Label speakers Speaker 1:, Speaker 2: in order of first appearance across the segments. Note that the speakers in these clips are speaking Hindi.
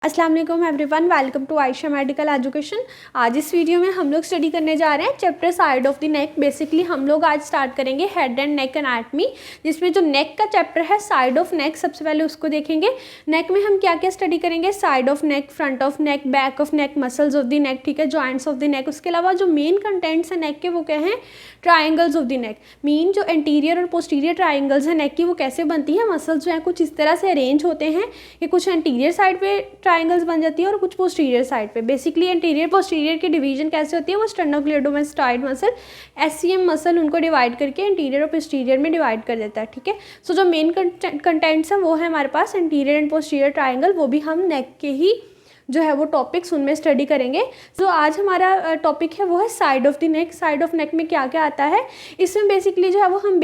Speaker 1: अस्सलाम वालेकुम everyone, welcome to Ayesha medical education. आज इस वीडियो में हम लोग स्टडी करने जा रहे हैं chapter side of the neck. Basically हम लोग आज स्टार्ट करेंगे हेड एंड नेक एनाटमी, जिसमें जो नेक का चैप्टर है साइड ऑफ नेक, सबसे पहले उसको देखेंगे। नेक में हम क्या क्या स्टडी करेंगे, side of neck, front of neck, back of neck, muscles of the नेक, ठीक है, जॉइंट्स ऑफ द नेक। उसके अलावा जो मेन कंटेंट्स हैं नेक के वो क्या हैं, triangles of the neck. Main जो एंटीरियर और पोस्टीरियर ट्राइंगल्स हैं नेक की वो कैसे बनती है, मसल्स जो हैं कुछ इस तरह से अरेंज होते हैं कि कुछ एंटीरियर साइड पे ट्राइंगल्स बन जाती है और कुछ पोस्टीरियर साइड पे। बेसिकली एंटीरियर पोस्टीरियर की डिवीजन कैसे होती है, वो स्टर्नोक्लेडोमास्टाइड मसल, एससीएम मसल उनको डिवाइड करके एंटीरियर और पोस्टीरियर में डिवाइड कर देता है, ठीक है। सो जो मेन कंटेंट्स हैं वो है हमारे पास एंटीरियर एंड पोस्टीरियर ट्राइंगल, वो भी हम नेक के ही जो है वो टॉपिक्स उनमें स्टडी करेंगे। जो आज हमारा टॉपिक है वो है side of the neck. Side of neck में क्या क्या आता है, इसमें बेसिकली जो है वो हम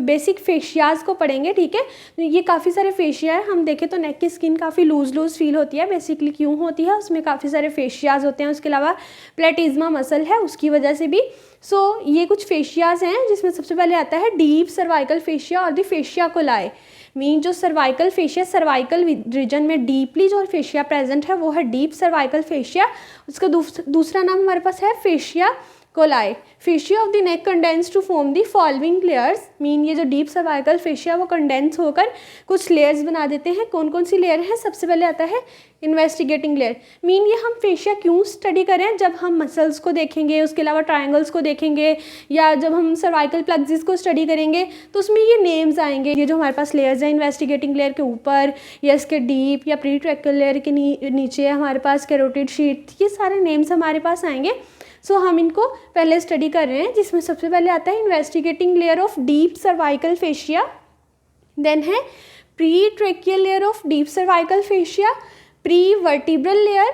Speaker 1: बेसिक फेशियाज को पढ़ेंगे, ठीक है। ये काफ़ी सारे फेशिया है। हम देखें तो नेक की स्किन काफ़ी लूज फील होती है। बेसिकली क्यों होती है, उसमें काफ़ी सारे फेशियाज होते हैं। उसके अलावा प्लेटिज्मा मसल है, उसकी वजह से भी। ये कुछ फेशियाज हैं, जिसमें सबसे पहले आता है डीप सर्वाइकल फेशिया और द फेशिया कोलाई। मीन जो सर्वाइकल फेशिया, सर्वाइकल रीजन में डीपली जो फेशिया प्रेजेंट है वो है डीप सर्वाइकल फेशिया। उसका दूसरा नाम हमारे पास है fascia colli. Fascia of the neck condense to form the following layers. Mean ये जो डीप सर्वाइकल फेशिया वो कंडेंस होकर कुछ लेयर्स बना देते हैं। कौन कौन सी लेयर है, सबसे पहले आता है इन्वेस्टिगेटिंग लेयर। मीन ये हम फेशिया क्यों स्टडी करें, जब हम मसल्स को देखेंगे, उसके अलावा ट्राइंगल्स को देखेंगे, या जब हम सर्वाइकल प्लेक्सिस को स्टडी करेंगे तो उसमें ये नेम्स आएंगे। ये जो हमारे पास लेयर्स हैं, इन्वेस्टिगेटिंग लेयर के ऊपर या इसके डीप या प्री ट्रैकियल लेयर के नीचे हमारे पास कैरोटिड शीट, ये सारे नेम्स हमारे पास आएंगे। हम इनको पहले स्टडी कर रहे हैं, जिसमें सबसे पहले आता है investigating layer of deep cervical fascia, then है pre tracheal layer of deep cervical fascia, pre vertebral layer,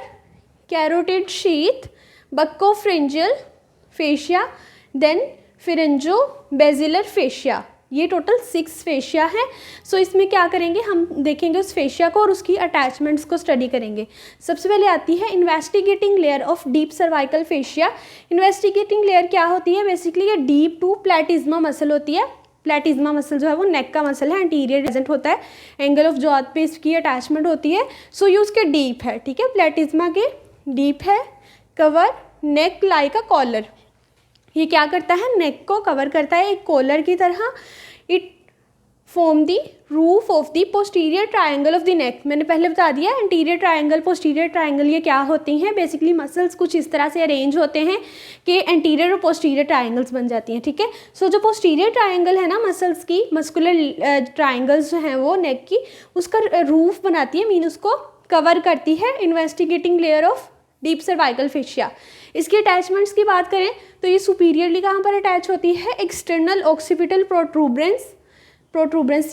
Speaker 1: carotid sheath, buccopharyngeal fascia, then pharyngobasilar fascia. ये टोटल 6 फेशिया है। इसमें क्या करेंगे, हम देखेंगे उस फेशिया को और उसकी अटैचमेंट्स को स्टडी करेंगे। सबसे पहले आती है investigating layer of deep cervical fascia. Investigating layer क्या होती है, बेसिकली ये डीप टू प्लेटिज्मा मसल होती है। प्लेटिज्मा मसल जो है वो नेक का मसल है, एंटीरियर प्रेजेंट होता है, एंगल ऑफ जॉ पे इसकी अटैचमेंट होती है। ये उसके डीप है, ठीक है, प्लेटिज्मा के डीप है। Cover neck like a collar, ये क्या करता है, नेक को कवर करता है एक कॉलर की तरह। It form the roof of the posterior triangle of the नेक। मैंने पहले बता दिया एंटीरियर ट्राइंगल, पोस्टीरियर ट्राइंगल ये क्या होती हैं। बेसिकली मसल्स कुछ इस तरह से अरेंज होते हैं कि एंटीरियर और पोस्टीरियर ट्राइंगल्स बन जाती हैं, ठीक है। जो पोस्टीरियर ट्राइंगल है ना मसल्स की, मस्कुलर ट्राइंगल्स जो हैं वो नेक की, उसका रूफ बनाती है, मीन उसको कवर करती है investigating layer of deep cervical fascia. इसकी अटैचमेंट्स की बात करें तो ये सुपीरियरली कहाँ पर अटैच होती है, एक्सटर्नल ऑक्सीपिटल प्रोट्रूबरेंस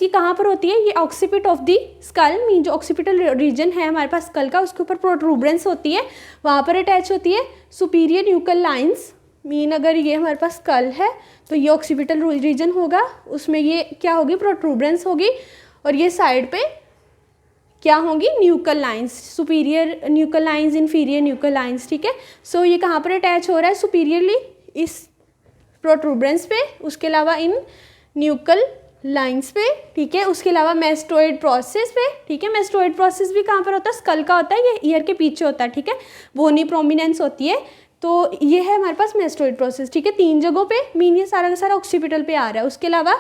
Speaker 1: ये कहाँ पर होती है, ये ऑक्सीपिट ऑफ द स्कल, मीन जो ऑक्सीपिटल रीजन है हमारे पास स्कल का, उसके ऊपर प्रोट्रूबरेंस होती है, वहाँ पर अटैच होती है। सुपीरियर न्यूकल लाइंस, मीन अगर ये हमारे पास स्कल है तो ये ऑक्सीपिटल रीजन होगा, उसमें ये क्या होगी, प्रोट्रूबरेंस होगी, और ये साइड पे क्या होंगी, nuchal lines, superior nuchal lines, inferior nuchal lines, ठीक है। ये कहाँ पर अटैच हो रहा है, सुपीरियरली इस प्रोट्रूबरेंस पे, उसके अलावा इन न्यूकल लाइंस पे, ठीक है। उसके अलावा मेस्टोइड प्रोसेस पे, ठीक है। मेस्टोइड प्रोसेस भी कहाँ पर होता है, स्कल का होता है, ये ईयर के पीछे होता है, ठीक है, बोनी प्रोमिनेंस होती है। तो ये है हमारे पास मेस्टोइड प्रोसेस, ठीक है, 3 जगहों पे, मीन ये सारा का सारा ऑक्सीपिटल पे आ रहा है। उसके अलावा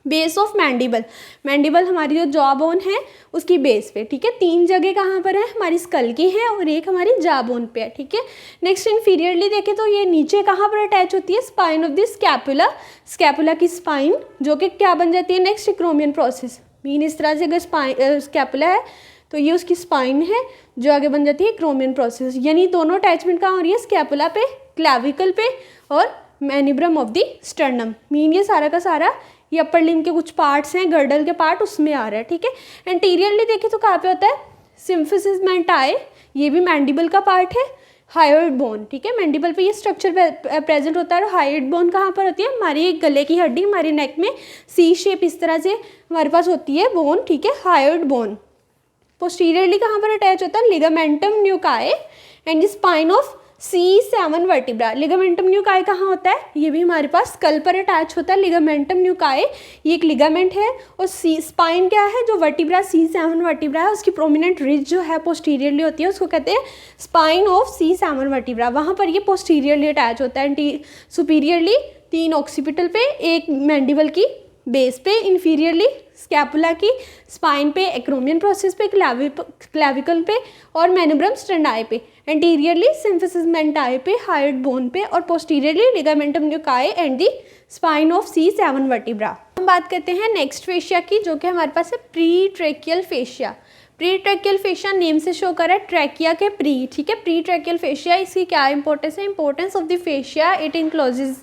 Speaker 1: बेस ऑफ मैंडिबल, मैंडिबल हमारी जो जॉ बोन है उसकी बेस पे, ठीक है। 3 जगह कहाँ पर है, हमारी स्कल की है और एक हमारी जॉ बोन पे है, ठीक है। नेक्स्ट इन्फीरियरली देखें तो ये नीचे कहाँ पर अटैच होती है, spine of the scapula, scapula की स्पाइन जो कि क्या बन जाती है, नेक्स्ट एक्रोमियन प्रोसेस। मीन इस तरह से अगर स्कैपुला है तो ये उसकी स्पाइन है जो आगे बन जाती है एक्रोमियन प्रोसेस। यानी दोनों अटैचमेंट कहाँ हो रही है, स्कैपुला पे, क्लैविकल पे और manubrium of the sternum. Mean ये सारा का सारा ये अपर लिम्ब के कुछ पार्ट्स हैं, गर्डल के पार्ट उसमें आ रहा है, ठीक है। एंटीरियरली देखें तो कहाँ पे होता है, सिम्फिसिस मेंटाई, ये भी मैंडिबल का पार्ट है। हायोइड बोन, ठीक है, मैंडिबल पे ये स्ट्रक्चर प्रेजेंट होता है। और हायोइड बोन कहाँ पर होती है, हमारी गले की हड्डी, हमारी नेक में सी शेप इस तरह से हमारे पास होती है बोन, ठीक है, हायोइड बोन। पोस्टीरियरली कहाँ पर अटैच होता है, ligamentum nuchae and spine of C7 vertebra. Ligamentum nuchae कहाँ होता है, ये भी हमारे पास स्कल पर अटैच होता है। लिगामेंटम न्यूकाई ये एक लिगामेंट है, और स्पाइन क्या है, जो वर्टिब्रा C7 वर्टिब्रा है उसकी प्रोमिनेंट रिज जो है पोस्टीरियरली होती है, उसको कहते हैं स्पाइन ऑफ C7 वर्टिब्रा। वहाँ पर ये पोस्टीरियरली अटैच होता है, सुपीरियरली 3 ऑक्सीपिटल पे, 1 मैंडिबल की बेस पे, इंफीरियरली स्कैपुला की स्पाइन पे, एक्रोमियन प्रोसेस पे, क्लैविकल पे और मैनुब्रम स्टेंडाई पे, एंटीरियरली सिम्फिसिस मेंटाई पे, हाइड बोन पे, और posteriorly ligamentum nuchae and the spine of C7 vertebra. हम बात करते हैं नेक्स्ट फेशिया की, जो कि हमारे पास है pre tracheal fascia. Pre tracheal fascia name से शो कर रहा है ट्रैकिया के प्री, ठीक है। प्री ट्रैकियल फेशिया, इसकी क्या इंपॉर्टेंस है, importance of the fascia, it encloses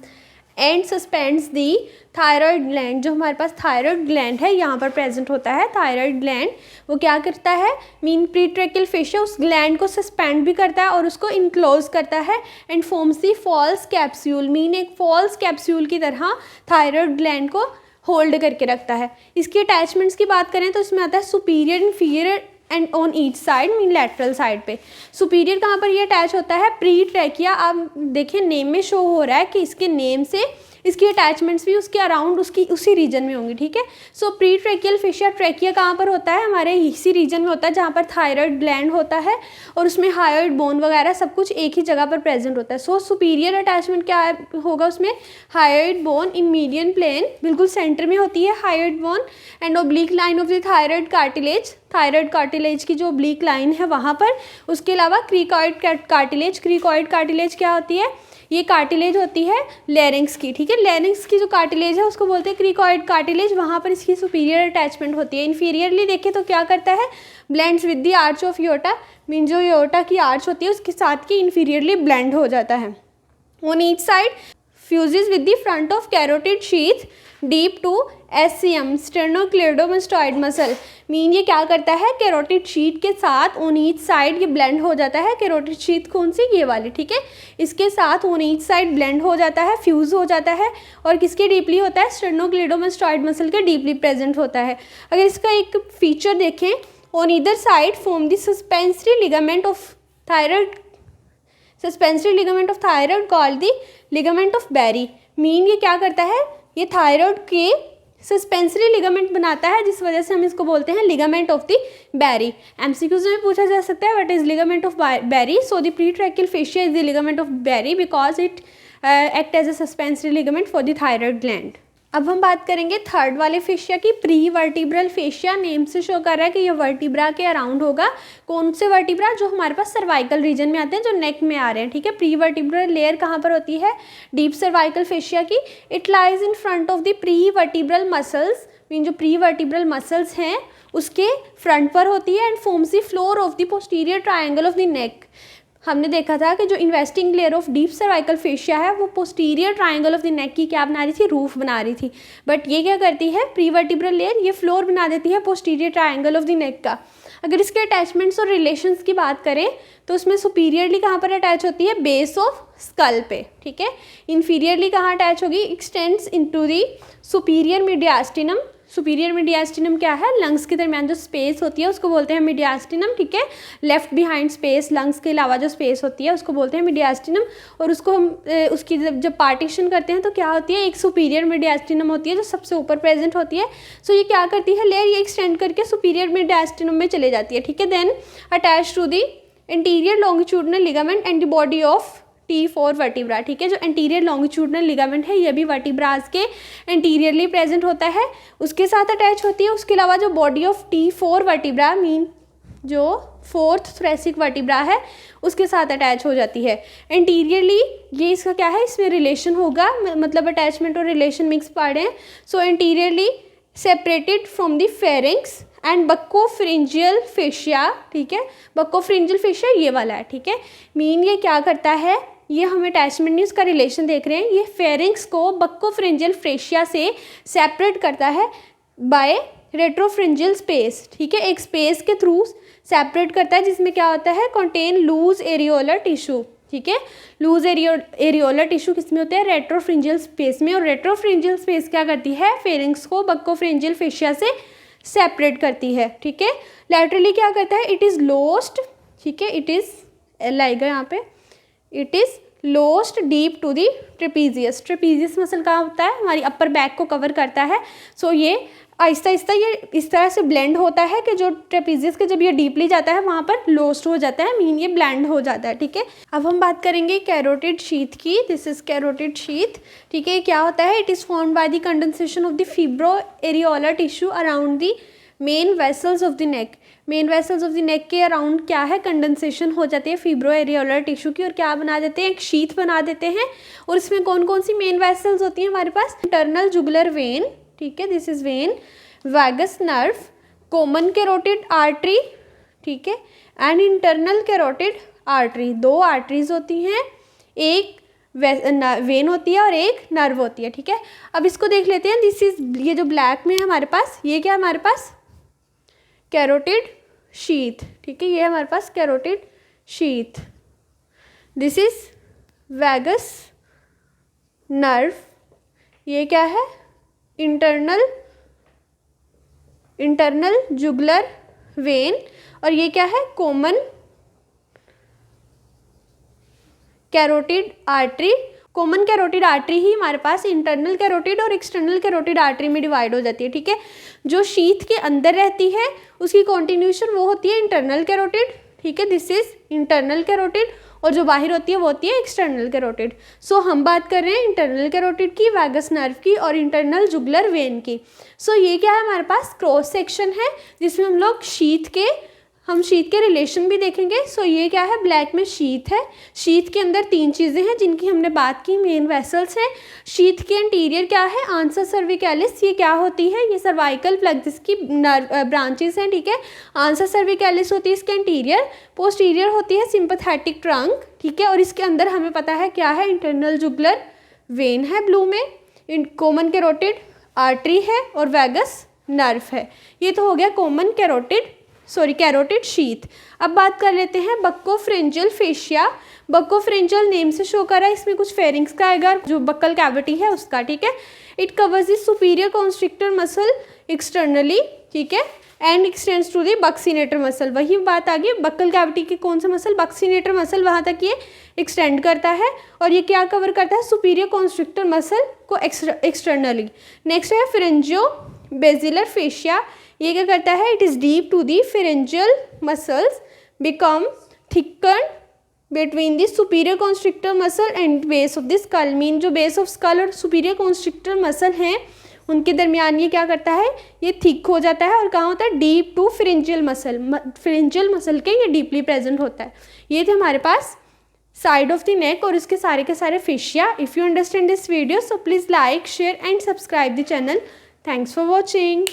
Speaker 1: and suspends the thyroid gland. जो हमारे पास थायराइड ग्लैंड है यहाँ पर प्रेजेंट होता है, थायराइड ग्लैंड वो क्या करता है, मीन प्रीट्रैकियल फेशिया उस ग्लैंड को सस्पेंड भी करता है और उसको इनक्लोज करता है, and forms the false capsule, mean एक फॉल्स कैप्सूल की तरह थायराइड ग्लैंड को होल्ड करके रखता है। इसकी अटैचमेंट्स की बात करें तो इसमें आता है superior, inferior and on each side, mean lateral side पे। सुपीरियर कहाँ पर ये अटैच होता है, प्री ट्रैकिया। आप देखिए नेम में शो हो रहा है कि इसके नेम से इसकी अटैचमेंट्स भी उसके अराउंड उसी रीजन में होंगी, ठीक है। सो प्री ट्रैकियल फेशिया, ट्रैकिया कहाँ पर होता है, हमारे इसी रीजन में होता है जहाँ पर थायराइड ग्लैंड होता है और उसमें हायोइड बोन वगैरह सब कुछ एक ही जगह पर प्रेजेंट होता है। सो सुपीरियर अटैचमेंट क्या होगा उसमें, हायोइड बोन इन मीडियन प्लेन, बिल्कुल सेंटर में होती है hyoid bone, and oblique line of the thyroid cartilage, thyroid cartilage की जो ओब्लिक लाइन है वहाँ पर। उसके अलावा क्रीकॉइड कार्टिलेज, क्रीकॉइड कार्टिलेज क्या होती है, ये कार्टिलेज होती है लेरिंग्स की, ठीक है। लेरिंग्स की जो कार्टिलेज है उसको बोलते हैं क्रीकॉइड कार्टिलेज, वहाँ पर इसकी सुपीरियर अटैचमेंट होती है। इन्फीरियरली देखें तो क्या करता है, blends with the arch of aorta, mean जो योटा की आर्च होती है उसके साथ की इन्फीरियरली ब्लेंड हो जाता है। On each side fuses with the front of carotid sheath deep to SCM, sternocleidomastoid muscle, mean ये क्या करता है, कैरोटिड शीट के साथ ऑन ईच साइड ये ब्लेंड हो जाता है। कैरोटिड शीट कौन सी, ये वाली, ठीक है। इसके साथ ऑन ईच साइड ब्लेंड हो जाता है, फ्यूज हो जाता है, और किसके डीपली होता है, स्टेर्नोक्लेडोमास्टॉइड मसल के डीपली प्रेजेंट होता है। अगर इसका एक फीचर देखें, on either side form the suspensory ligament of thyroid, suspensory ligament of thyroid called the ligament of Berry. Mean ये क्या करता है, ये थायराइड के सस्पेंसरी लिगामेंट बनाता है, जिस वजह से हम इसको बोलते हैं ligament of the Berry. MCQs में पूछा जा सकता है what is ligament of Berry. So the pretracheal fascia is the ligament of Berry because it act as a suspensory ligament for the thyroid gland. अब हम बात करेंगे थर्ड वाले फेशिया की, प्री वर्टिब्रल फेशिया। नेम से शो कर रहा है कि ये वर्टिब्रा के अराउंड होगा। कौन से वर्टिब्रा, जो हमारे पास सर्वाइकल रीजन में आते हैं, जो नेक में आ रहे हैं, ठीक है। प्री वर्टिब्रल लेयर कहाँ पर होती है, डीप सर्वाइकल फेशिया की। It lies in front of the pre vertebral muscles, mean जो प्री वर्टिब्रल मसल्स हैं उसके फ्रंट पर होती है, and forms the floor of the posterior triangle of the नेक। हमने देखा था कि जो investing layer of deep cervical fascia है वो पोस्टीरियर ट्रायंगल ऑफ द नेक की क्या बना रही थी, रूफ बना रही थी। बट ये क्या करती है, प्री वर्टिब्रल लेयर ये फ्लोर बना देती है पोस्टीरियर ट्रायंगल ऑफ द नेक का। अगर इसके अटैचमेंट्स और रिलेशंस की बात करें तो उसमें सुपीरियरली कहाँ पर अटैच होती है, बेस ऑफ स्कल पे, ठीक है। इन्फीरियरली कहाँ अटैच होगी, x tends into the superior mediastinum. Superior mediastinum क्या है, लंग्स के दरमियान जो स्पेस होती है उसको बोलते हैं मीडियास्टिनम, ठीक है। लेफ्ट बिहाइंड स्पेस, लंग्स के अलावा जो स्पेस होती है उसको बोलते हैं मीडियास्टिनम। और उसको हम उसकी जब पार्टीशन करते हैं तो क्या होती है, एक सुपीरियर मीडियास्टिनम होती है जो सबसे ऊपर प्रेजेंट होती है। सो ये क्या करती है, लेयर ये एक्सटेंड करके सुपीरियर मीडियास्टिनम में चले जाती है, ठीक है। Then attach to the anterior longitudinal ligament and the body of T4 vertebra, ठीक है। जो एंटीरियर लॉन्गिट्यूडनल लिगामेंट है ये भी वर्टिब्रास के एंटीरियरली प्रेजेंट होता है, उसके साथ अटैच होती है। उसके अलावा जो body of T4 vertebra, mean जो फोर्थ थोरेसिक वर्टिब्रा है उसके साथ अटैच हो जाती है एंटीरियरली। ये इसका क्या है, इसमें रिलेशन होगा, मतलब अटैचमेंट और रिलेशन मिक्स पार्ट हैं। So anteriorly separated from the pharynx and buccopharyngeal fascia, ठीक है। बक्कोफ्रिंजियल फेशिया ये वाला है, ठीक है। मीन ये क्या करता है, ये हम अटैचमेंट नहीं उसका रिलेशन देख रहे हैं। ये फेरिंग्स को बक्कोफ्रिंजियल फेशिया से सेपरेट करता है बाय रेट्रोफ्रिंजियल स्पेस, ठीक है। एक स्पेस के थ्रू सेपरेट करता है जिसमें क्या होता है, कंटेन लूज एरियोलर टिश्यू, ठीक है। लूज एरियोलर टिश्यू किस में होते हैं, रेट्रोफ्रिंजियल स्पेस में। और रेट्रोफ्रिंजियल स्पेस क्या करती है, फेरिंग्स को बक्कोफ्रिंजियल फेशिया से सेपरेट करती है, ठीक है। लैटरली क्या करता है, इट इज़ लोस्ट, ठीक है। इट इज़ लाइगा यहाँ पे, it is lost deep to the trapezius. Trapezius muscle कहाँ होता है, हमारी अपर बैक को कवर करता है। सो ये आहिस्ता आहिस्ता ये इस तरह से ब्लेंड होता है कि जो ट्रेपीजियस के जब ये डीपली जाता है वहाँ पर लोस्ट हो जाता है, मीन ये ब्लेंड हो जाता है, ठीक है। अब हम बात करेंगे कैरोटिड शीथ की। दिस इज कैरोटिड शीथ, ठीक है। क्या होता है, it is formed by the condensation of the fibro areolar tissue around the main vessels of the neck. Main vessels of the neck के अराउंड क्या है, कंडेंसेशन हो जाती है फिब्रो एरियोलर टिश्यू की, और क्या बना देते हैं, एक शीथ बना देते हैं। और इसमें कौन कौन सी मेन वेसल्स होती हैं हमारे पास, इंटरनल जुगुलर वेन, ठीक है, this is when, vagus nerve, common carotid artery, ठीक है, एंड इंटरनल कैरोटिड आर्टरी। दो आर्टरीज होती हैं, एक वेन होती है और एक नर्व होती है, ठीक है। अब इसको देख लेते हैं। दिस इज, ये जो ब्लैक में है हमारे पास, ये क्या है हमारे पास, कैरोटिड शीथ, ठीक है, ये हमारे पास carotid sheath. This is vagus nerve, ये क्या है, इंटरनल जुगुलर वेन, और ये क्या है, common carotid artery. Common carotid artery ही हमारे पास इंटरनल कैरोटिड और एक्सटर्नल कैरोटिड आर्टरी में डिवाइड हो जाती है, ठीक है। जो शीथ के अंदर रहती है उसकी कॉन्टिन्यूशन वो होती है इंटरनल कैरोटिड, ठीक है, दिस इज इंटरनल कैरोटिड, और जो बाहर होती है वो होती है एक्सटर्नल कैरोटिड। सो हम बात कर रहे हैं इंटरनल कैरोटिड की, वैगस नर्व की और इंटरनल जुगुलर वेन की। सो ये क्या है हमारे पास, क्रॉस सेक्शन है जिसमें हम लोग शीथ के रिलेशन भी देखेंगे। सो ये क्या है, ब्लैक में शीथ है। शीथ के अंदर तीन चीज़ें हैं जिनकी हमने बात की, मेन वेसल्स हैं। शीथ के इंटीरियर क्या है, आंसा सर्विकैलिस, ये क्या होती है, ये सर्वाइकल प्लेक्सस की ब्रांचेस हैं, ठीक है। आंसा सर्विकैलिस होती है इसके इंटीरियर, पोस्टीरियर होती है सिंपैथेटिक ट्रंक, ठीक है, और इसके अंदर हमें पता है क्या है, इंटरनल जुगुलर वेन है ब्लू में, कॉमन कैरोटिड आर्टरी है और वैगस नर्व है। ये तो हो गया कॉमन कैरोटिड शीथ। अब बात कर लेते हैं बक्कोफ्रेंजियल फेशिया। बक्कोफ्रेंजियल नेम से शो कर रहा है, इसमें कुछ फेरिंग्स का आएगा, जो बक्कल कैविटी है उसका, ठीक है। It covers the superior constrictor muscle externally, ठीक है, and extends to the buccinator muscle. वही बात आ गई, बक्कल कैविटी के कौन सा मसल, बक्सीनेटर मसल, वहाँ तक ये एक्सटेंड करता है। और ये क्या कवर करता है, सुपीरियर कॉन्स्ट्रिक्टर मसल को एक्सटर्नली। नेक्स्ट है फेरेंजियो बेसिलर फेशिया। ये क्या करता है, it is deep to the pharyngeal muscles become thicken between the superior constrictor muscle and base of the skull. Mean जो बेस ऑफ स्कल और सुपीरियर कॉन्स्ट्रिक्टर मसल हैं उनके दरमियान ये क्या करता है, ये थिक हो जाता है, और कहाँ होता है, डीप टू फेरेंजियल मसल के ये डीपली प्रेजेंट होता है। ये थे हमारे पास साइड ऑफ द नेक और इसके सारे fascia. If you understand this video so please like, share and subscribe the channel. Thanks for watching.